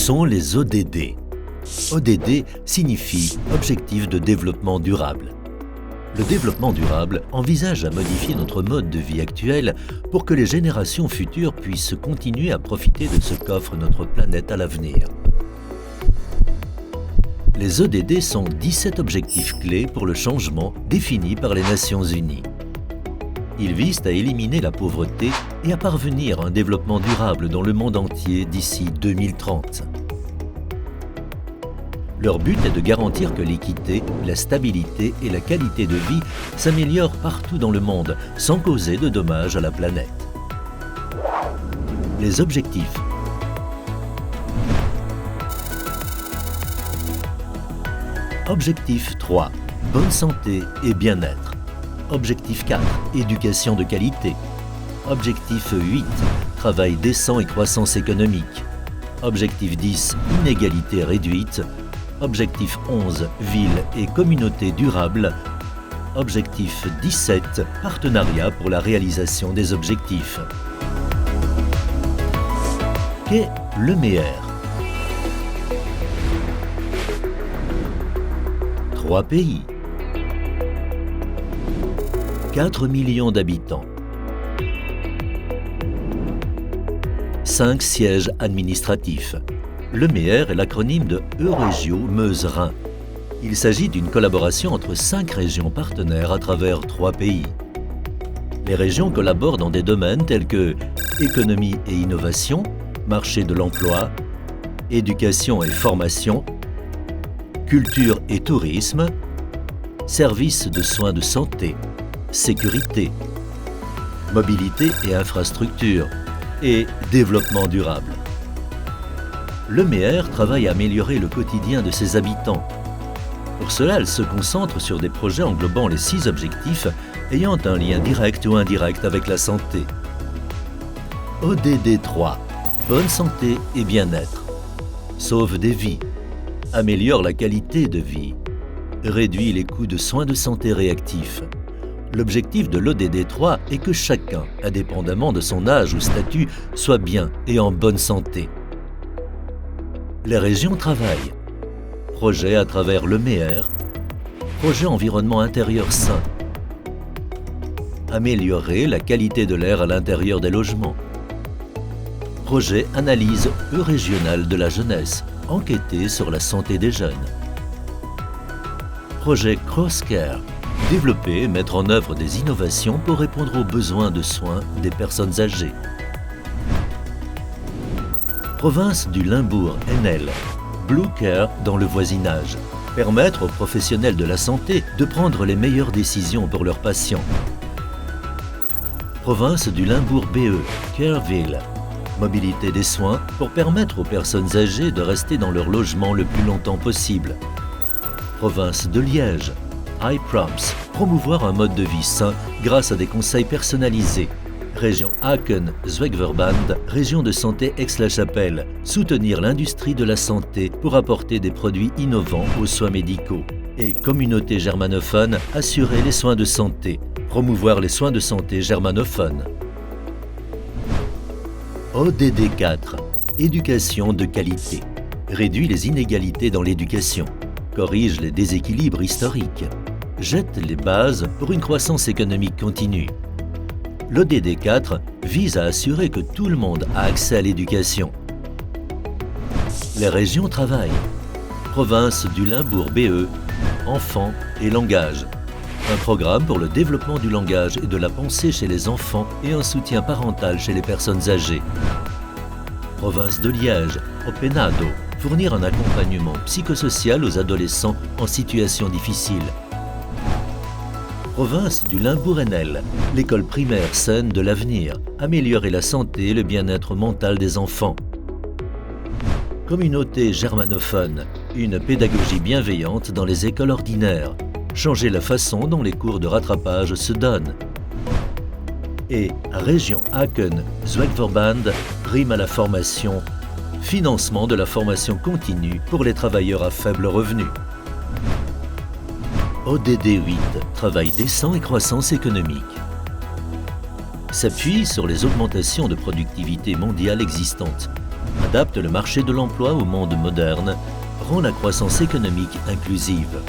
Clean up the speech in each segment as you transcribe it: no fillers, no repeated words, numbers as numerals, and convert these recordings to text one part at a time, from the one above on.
sont les ODD. ODD signifie Objectif de développement durable. Le développement durable envisage à modifier notre mode de vie actuel pour que les générations futures puissent continuer à profiter de ce qu'offre notre planète à l'avenir. Les ODD sont 17 objectifs clés pour le changement définis par les Nations Unies. Ils visent à éliminer la pauvreté et à parvenir à un développement durable dans le monde entier d'ici 2030. Leur but est de garantir que l'équité, la stabilité et la qualité de vie s'améliorent partout dans le monde sans causer de dommages à la planète. Les objectifs. Objectif 3. Bonne santé et bien-être. Objectif 4. Éducation de qualité. Objectif 8. Travail décent et croissance économique. Objectif 10. Inégalité réduite. Objectif 11. Ville et communauté durable. Objectif 17. Partenariat pour la réalisation des objectifs. Qu'est le MER? 3 pays. 4 millions d'habitants. 5 sièges administratifs. Le MER est l'acronyme de Eurégio Meuse-Rhin. Il s'agit d'une collaboration entre 5 régions partenaires à travers 3 pays. Les régions collaborent dans des domaines tels que économie et innovation, marché de l'emploi, éducation et formation, culture et tourisme, services de soins de santé, sécurité, mobilité et infrastructure, et développement durable. Le MER travaille à améliorer le quotidien de ses habitants. Pour cela, elle se concentre sur des projets englobant les 6 objectifs ayant un lien direct ou indirect avec la santé. ODD 3. Bonne santé et bien-être. Sauve des vies. Améliore la qualité de vie. Réduit les coûts de soins de santé réactifs. L'objectif de l'ODD 3 est que chacun, indépendamment de son âge ou statut, soit bien et en bonne santé. Les régions travaillent. Projet à travers le MER. Projet environnement intérieur sain. Améliorer la qualité de l'air à l'intérieur des logements. Projet analyse eurégionale de la jeunesse. Enquêter sur la santé des jeunes. Projet CrossCare. Développer et mettre en œuvre des innovations pour répondre aux besoins de soins des personnes âgées. Province du Limbourg, NL. Blue Care dans le voisinage. Permettre aux professionnels de la santé de prendre les meilleures décisions pour leurs patients. Province du Limbourg BE, Careville. Mobilité des soins pour permettre aux personnes âgées de rester dans leur logement le plus longtemps possible. Province de Liège. iProms, promouvoir un mode de vie sain grâce à des conseils personnalisés. Région Aachen-Zweigverband, région de santé Aix-la-Chapelle, soutenir l'industrie de la santé pour apporter des produits innovants aux soins médicaux. Et communauté germanophone, assurer les soins de santé, promouvoir les soins de santé germanophones. ODD 4. Éducation de qualité. Réduit les inégalités dans l'éducation. Corrige les déséquilibres historiques. Jette les bases pour une croissance économique continue. L'ODD 4 vise à assurer que tout le monde a accès à l'éducation. Les régions travaillent. Province du Limbourg BE, enfants et langage. Un programme pour le développement du langage et de la pensée chez les enfants et un soutien parental chez les personnes âgées. Province de Liège, Openado, fournir un accompagnement psychosocial aux adolescents en situation difficile. Province du Limbourg-NL, l'école primaire saine de l'avenir, améliorer la santé et le bien-être mental des enfants. Communauté germanophone, une pédagogie bienveillante dans les écoles ordinaires, changer la façon dont les cours de rattrapage se donnent. Et région Aachen-Zweigverband, rime à la formation, financement de la formation continue pour les travailleurs à faible revenu. ODD 8, travail décent et croissance économique. S'appuie sur les augmentations de productivité mondiale existantes. adapte le marché de l'emploi au monde moderne, rend la croissance économique inclusive.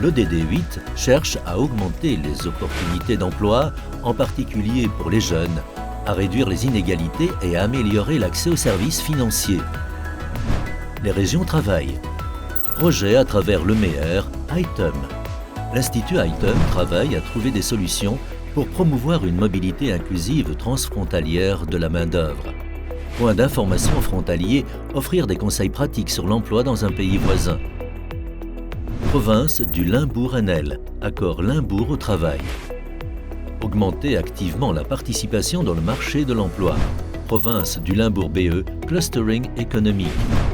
L'ODD 8 cherche à augmenter les opportunités d'emploi, en particulier pour les jeunes, à réduire les inégalités et à améliorer l'accès aux services financiers. Les régions travaillent. Projet à travers le MER, ITEM. L'Institut ITEM travaille à trouver des solutions pour promouvoir une mobilité inclusive transfrontalière de la main-d'œuvre. Point d'information frontalier, offrir des conseils pratiques sur l'emploi dans un pays voisin. Province du Limbourg-Enel, accord Limbourg au travail. Augmenter activement la participation dans le marché de l'emploi. Province du Limbourg-BE, clustering économique.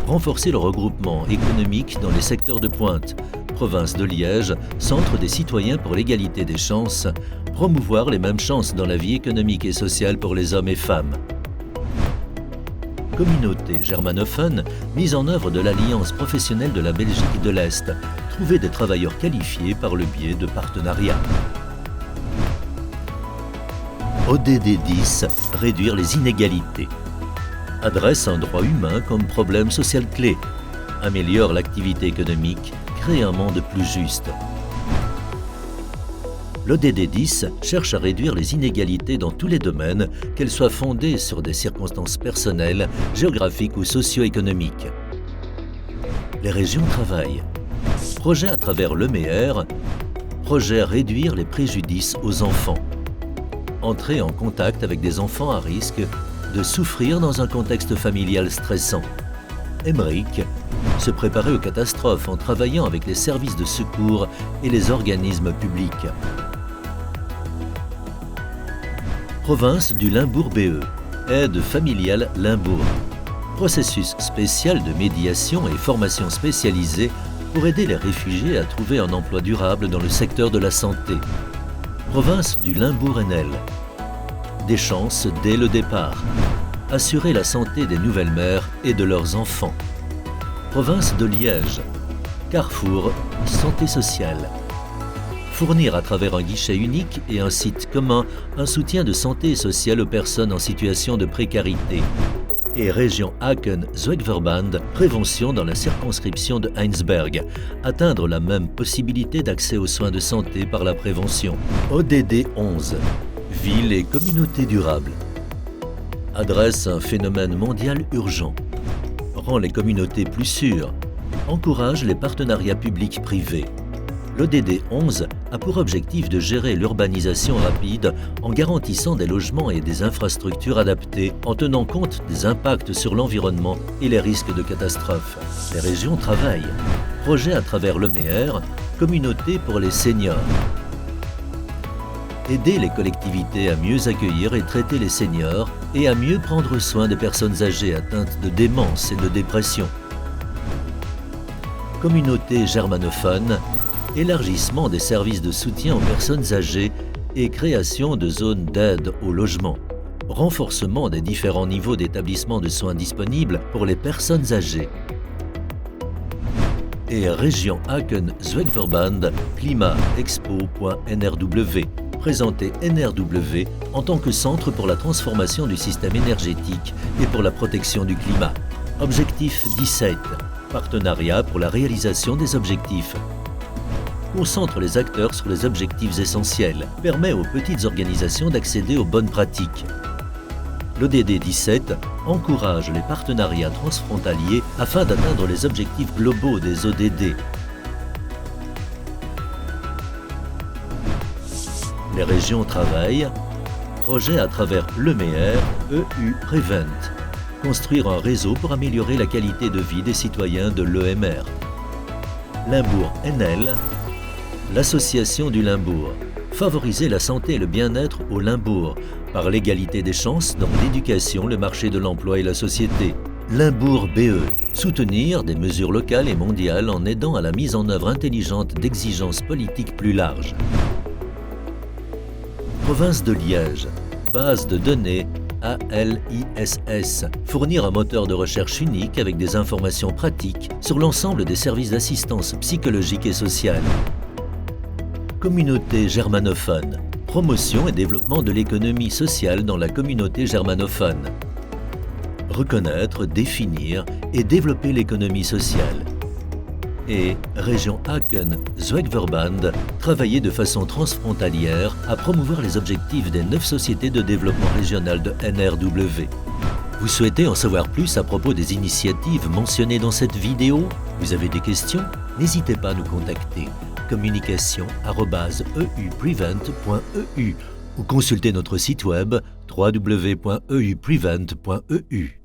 Renforcer le regroupement économique dans les secteurs de pointe. Province de Liège, centre des citoyens pour l'égalité des chances. Promouvoir les mêmes chances dans la vie économique et sociale pour les hommes et femmes. Communauté germanophone, mise en œuvre de l'Alliance professionnelle de la Belgique de l'Est. Trouver des travailleurs qualifiés par le biais de partenariats. ODD 10, réduire les inégalités. Adresse un droit humain comme problème social clé. Améliore l'activité économique, crée un monde plus juste. L'ODD 10 cherche à réduire les inégalités dans tous les domaines, qu'elles soient fondées sur des circonstances personnelles, géographiques ou socio-économiques. Les régions travaillent. Projet à travers le MER, projet réduire les préjudices aux enfants. Entrer en contact avec des enfants à risque de souffrir dans un contexte familial stressant. Emmerich, se préparer aux catastrophes en travaillant avec les services de secours et les organismes publics. Province du Limbourg-BE, aide familiale Limbourg. Processus spécial de médiation et formation spécialisée pour aider les réfugiés à trouver un emploi durable dans le secteur de la santé. Province du Limbourg-Enel. Des chances dès le départ. Assurer la santé des nouvelles mères et de leurs enfants. Province de Liège. Carrefour, santé sociale. Fournir à travers un guichet unique et un site commun un soutien de santé sociale aux personnes en situation de précarité. Et région Aachen-Zweigverband, prévention dans la circonscription de Heinsberg. Atteindre la même possibilité d'accès aux soins de santé par la prévention. ODD 11. Ville et communauté durable. Adresse un phénomène mondial urgent. Rend les communautés plus sûres. Encourage les partenariats publics-privés. L'ODD 11 a pour objectif de gérer l'urbanisation rapide en garantissant des logements et des infrastructures adaptées, en tenant compte des impacts sur l'environnement et les risques de catastrophes. Les régions travaillent. Projet à travers le MER, communauté pour les seniors. Aider les collectivités à mieux accueillir et traiter les seniors et à mieux prendre soin des personnes âgées atteintes de démence et de dépression. Communauté germanophone, élargissement des services de soutien aux personnes âgées et création de zones d'aide au logement. Renforcement des différents niveaux d'établissement de soins disponibles pour les personnes âgées. Et région Aachen-Zweigverband, climat-expo.nrw. Présenter NRW en tant que centre pour la transformation du système énergétique et pour la protection du climat. Objectif 17. Partenariat pour la réalisation des objectifs. Concentre les acteurs sur les objectifs essentiels. Permet aux petites organisations d'accéder aux bonnes pratiques. L'ODD 17 encourage les partenariats transfrontaliers afin d'atteindre les objectifs globaux des ODD. Les régions travaillent. Projet à travers le MER, EU Prevent. Construire un réseau pour améliorer la qualité de vie des citoyens de l'EMR. Limbourg-Enel, l'association du Limbourg. Favoriser la santé et le bien-être au Limbourg par l'égalité des chances dans l'éducation, le marché de l'emploi et la société. Limbourg-BE. Soutenir des mesures locales et mondiales en aidant à la mise en œuvre intelligente d'exigences politiques plus larges. Province de Liège. Base de données ALISS. Fournir un moteur de recherche unique avec des informations pratiques sur l'ensemble des services d'assistance psychologique et sociale. Communauté germanophone. Promotion et développement de l'économie sociale dans la communauté germanophone. reconnaître, définir et développer l'économie sociale. Et région Aachen-Zweckverband travailler de façon transfrontalière à promouvoir les objectifs des 9 sociétés de développement régional de NRW. Vous souhaitez en savoir plus à propos des initiatives mentionnées dans cette vidéo? Vous avez des questions? N'hésitez pas à nous contacter. communication@euprevent.eu ou consultez notre site web www.euprevent.eu.